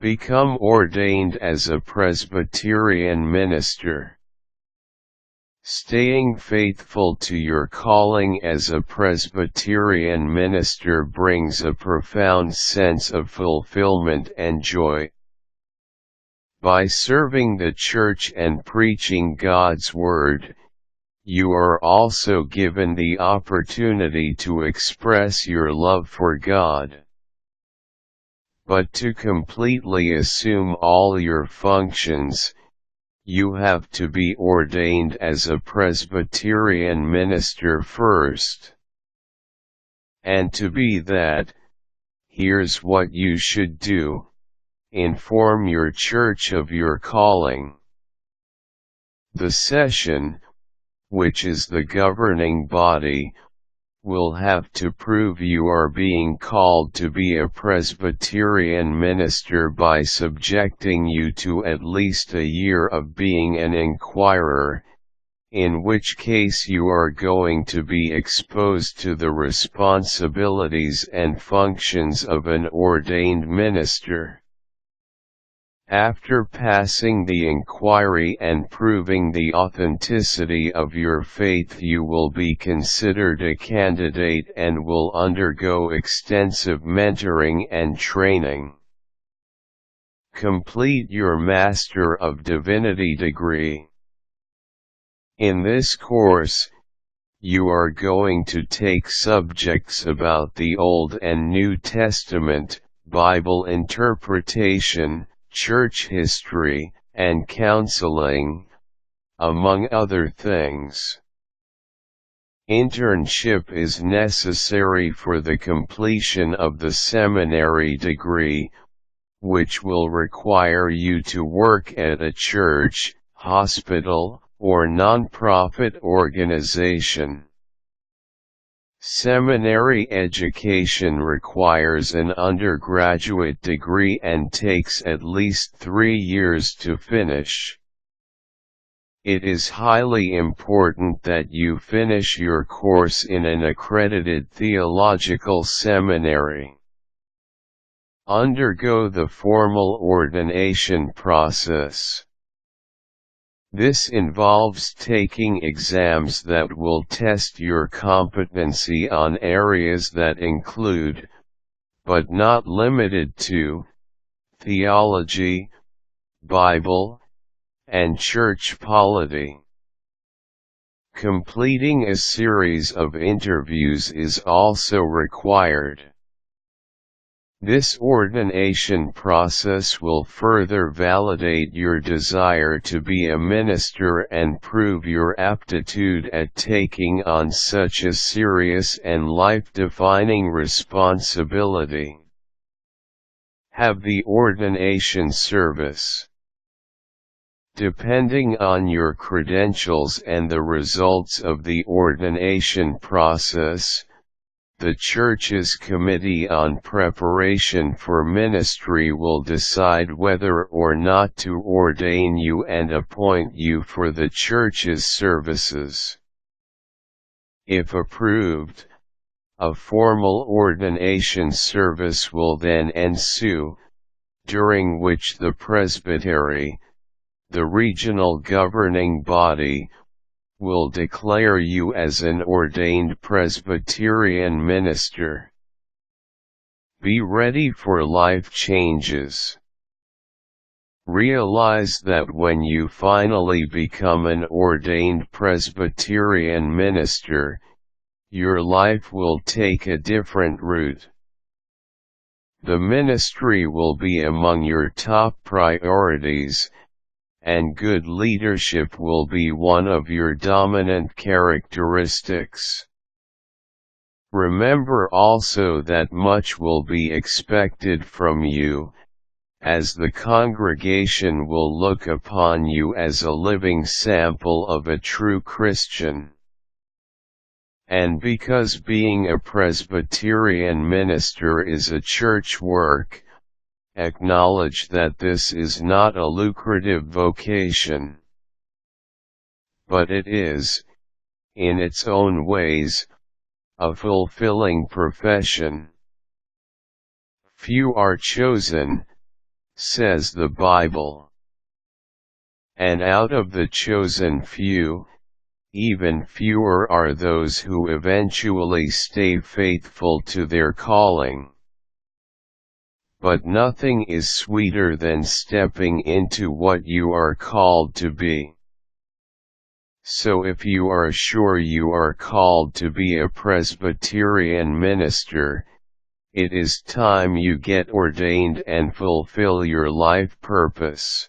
Become ordained as a Presbyterian minister. Staying faithful to your calling as a Presbyterian minister brings a profound sense of fulfillment and joy. By serving the Church and preaching God's Word, you are also given the opportunity to express your love for God. But to completely assume all your functions, you have to be ordained as a Presbyterian minister first. And to be that, here's what you should do: inform your church of your calling. The session, which is the governing body, will have to prove you are being called to be a Presbyterian minister by subjecting you to at least a year of being an inquirer, in which case you are going to be exposed to the responsibilities and functions of an ordained minister. After passing the inquiry and proving the authenticity of your faith, you will be considered a candidate and will undergo extensive mentoring and training. Complete your Master of Divinity degree. In this course, you are going to take subjects about the Old and New Testament, Bible interpretation, church history, and counseling, among other things. Internship is necessary for the completion of the seminary degree, which will require you to work at a church, hospital, or non-profit organization. Seminary education requires an undergraduate degree and takes at least 3 years to finish. It is highly important that you finish your course in an accredited theological seminary. Undergo the formal ordination process. This involves taking exams that will test your competency on areas that include, but not limited to, theology, Bible, and church polity. Completing a series of interviews is also required. This ordination process will further validate your desire to be a minister and prove your aptitude at taking on such a serious and life-defining responsibility. Have the ordination service. Depending on your credentials and the results of the ordination process, the Church's Committee on Preparation for Ministry will decide whether or not to ordain you and appoint you for the Church's services. If approved, a formal ordination service will then ensue, during which the Presbytery, the regional governing body, will declare you as an ordained Presbyterian minister. Be ready for life changes. Realize that when you finally become an ordained Presbyterian minister, your life will take a different route. The ministry will be among your top priorities, and good leadership will be one of your dominant characteristics. Remember also that much will be expected from you, as the congregation will look upon you as a living sample of a true Christian. And because being a Presbyterian minister is a church work, acknowledge that this is not a lucrative vocation. But it is, in its own ways, a fulfilling profession. Few are chosen, says the Bible. And out of the chosen few, even fewer are those who eventually stay faithful to their calling. But nothing is sweeter than stepping into what you are called to be. So if you are sure you are called to be a Presbyterian minister, it is time you get ordained and fulfill your life purpose.